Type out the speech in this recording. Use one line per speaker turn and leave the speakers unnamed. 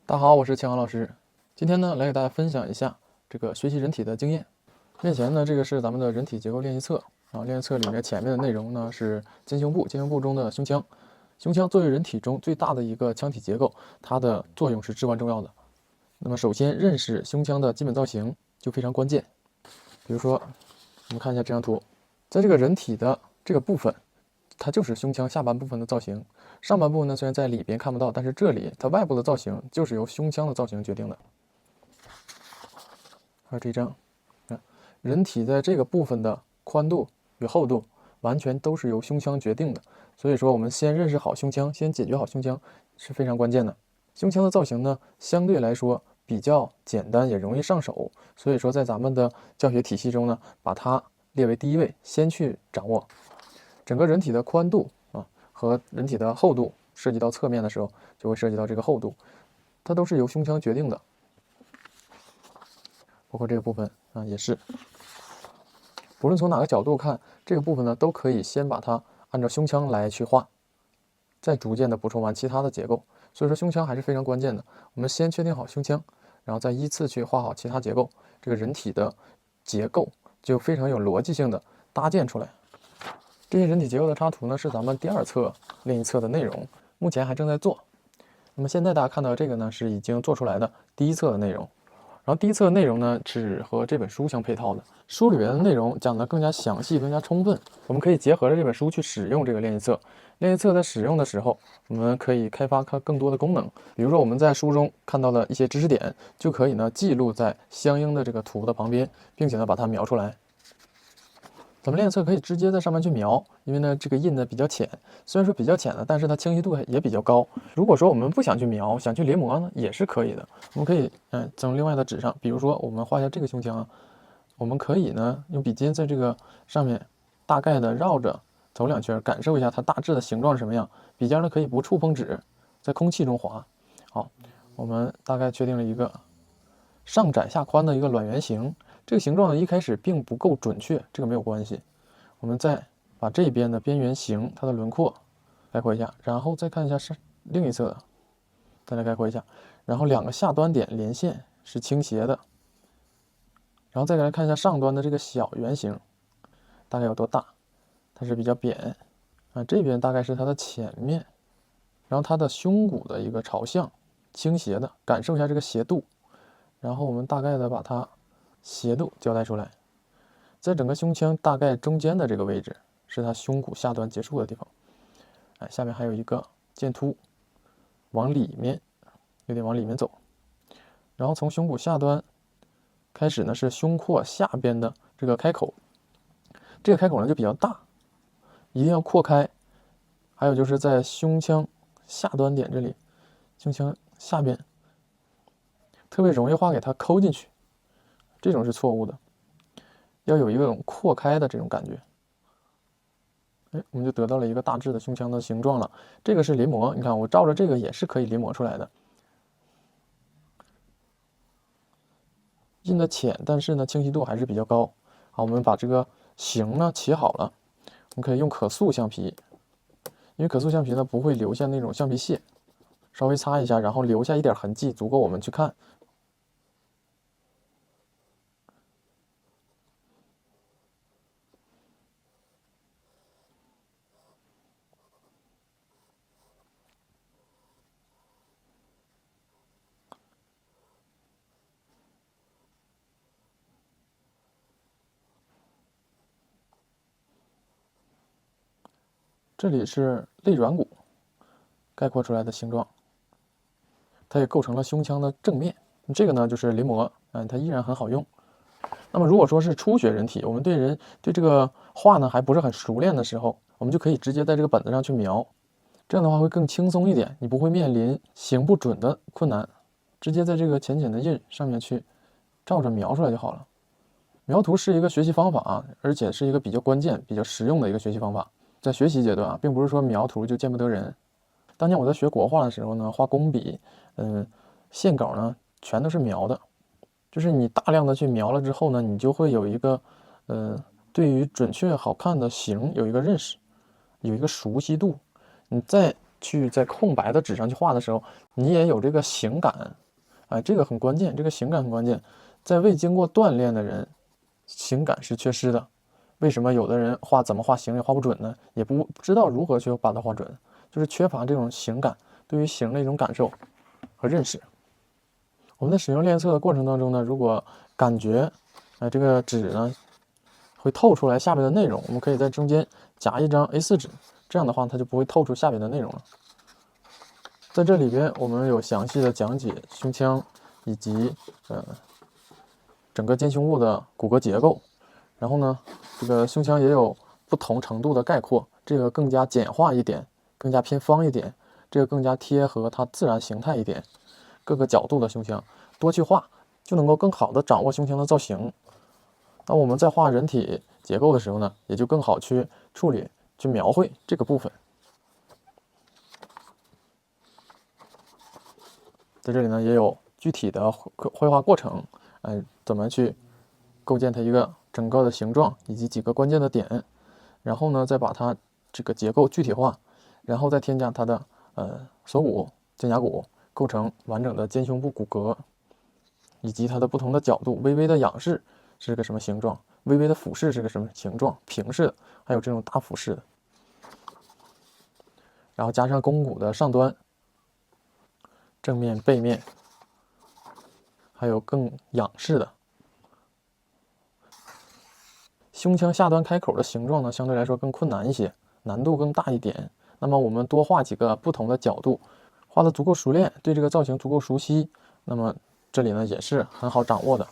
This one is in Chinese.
大家好，我是钱航老师。今天呢，来给大家分享一下这个学习人体的经验。面前呢，这个是咱们的人体结构练习册啊。练习册里面前面的内容呢是肩胸部，肩胸部中的胸腔。胸腔作为人体中最大的一个腔体结构，它的作用是至关重要的。那么首先认识胸腔的基本造型就非常关键。比如说，我们看一下这张图，在这个人体的这个部分，它就是胸腔下半部分的造型。上半部呢，虽然在里边看不到，但是这里它外部的造型就是由胸腔的造型决定的。还有这张，人体在这个部分的宽度与厚度完全都是由胸腔决定的。所以说，我们先认识好胸腔，先解决好胸腔是非常关键的。胸腔的造型呢，相对来说比较简单，也容易上手。所以说，在咱们的教学体系中呢，把它列为第一位，先去掌握。整个人体的宽度和人体的厚度涉及到侧面的时候，就会涉及到这个厚度，它都是由胸腔决定的。包括这个部分也是，不论从哪个角度看，这个部分呢都可以先把它按照胸腔来去画，再逐渐的补充完其他的结构。所以说胸腔还是非常关键的。我们先确定好胸腔，然后再依次去画好其他结构，这个人体的结构就非常有逻辑性的搭建出来。这些人体结构的插图呢，是咱们第2册练习册的内容，目前还正在做。那么现在大家看到这个呢，是已经做出来的第1册的内容。然后第1册的内容呢，是和这本书相配套的，书里边的内容讲得更加详细、更加充分。我们可以结合着这本书去使用这个练习册。练习册在使用的时候，我们可以开发它更多的功能。比如说我们在书中看到的一些知识点，就可以呢记录在相应的这个图的旁边，并且呢把它描出来。咱们练习册可以直接在上面去描，因为呢这个印的比较浅，虽然说比较浅的，但是它清晰度也比较高。如果说我们不想去描，想去临摹呢，也是可以的。我们可以从另外的纸上，比如说我们画一下这个胸腔我们可以呢用笔尖在这个上面大概的绕着走2圈，感受一下它大致的形状是什么样。笔尖呢可以不触碰纸，在空气中划。好，我们大概确定了一个上窄下宽的一个卵圆形。这个形状呢一开始并不够准确，这个没有关系。我们再把这边的边缘形它的轮廓概括一下，然后再看一下是另一侧的，再来概括一下。然后2个下端点连线是倾斜的，然后再来看一下上端的这个小圆形大概有多大，它是比较扁这边大概是它的前面，然后它的胸骨的一个朝向倾斜的，感受一下这个斜度，然后我们大概的把它斜度交代出来。在整个胸腔大概中间的这个位置是它胸骨下端结束的地方。下面还有一个剑突，往里面有点往里面走，然后从胸骨下端开始呢是胸廓下边的这个开口，这个开口呢就比较大，一定要扩开。还有就是在胸腔下端点这里，胸腔下边特别容易画给它抠进去，这种是错误的，要有一种扩开的这种感觉。我们就得到了一个大致的胸腔的形状了。这个是临摹，你看我照着这个也是可以临摹出来的，印的浅，但是呢清晰度还是比较高。好，我们把这个形呢起好了，我们可以用可塑橡皮，因为可塑橡皮呢不会留下那种橡皮屑，稍微擦一下，然后留下一点痕迹，足够我们去看。这里是肋软骨概括出来的形状，它也构成了胸腔的正面。这个呢就是临摹，它依然很好用。那么如果说是初学人体，我们对这个画呢还不是很熟练的时候，我们就可以直接在这个本子上去描，这样的话会更轻松一点，你不会面临形不准的困难，直接在这个浅浅的印上面去照着描出来就好了。描图是一个学习方法而且是一个比较关键、比较实用的一个学习方法。在学习阶段并不是说描图就见不得人。当年我在学国画的时候呢，画工笔，线稿呢全都是描的，就是你大量的去描了之后呢，你就会有一个，对于准确好看的形有一个认识，有一个熟悉度。你在去在空白的纸上去画的时候，你也有这个形感，哎，这个很关键，这个形感很关键。在未经过锻炼的人，形感是缺失的。为什么有的人怎么画形也画不准呢？也不知道如何去把它画准，就是缺乏这种形感，对于形的一种感受和认识。我们在使用练色的过程当中呢，如果感觉，这个纸呢会透出来下边的内容，我们可以在中间夹一张 A4 纸，这样的话它就不会透出下边的内容了。在这里边，我们有详细的讲解胸腔以及整个肩胸部的骨骼结构。然后呢，这个胸腔也有不同程度的概括，这个更加简化一点，更加偏方一点，这个更加贴合它自然形态一点。各个角度的胸腔多去画，就能够更好的掌握胸腔的造型。那我们在画人体结构的时候呢，也就更好去处理、去描绘这个部分。在这里呢，也有具体的绘画过程，怎么去构建它一个整个的形状以及几个关键的点，然后呢，再把它这个结构具体化，然后再添加它的锁骨、肩胛骨，构成完整的肩胸部骨骼，以及它的不同的角度，微微的仰视是个什么形状，微微的俯视是个什么形状，平视的，还有这种大俯视的，然后加上肱骨的上端、正面、背面，还有更仰视的。胸腔下端开口的形状呢，相对来说更困难一些，难度更大一点。那么我们多画几个不同的角度，画得足够熟练，对这个造型足够熟悉，那么这里呢也是很好掌握的。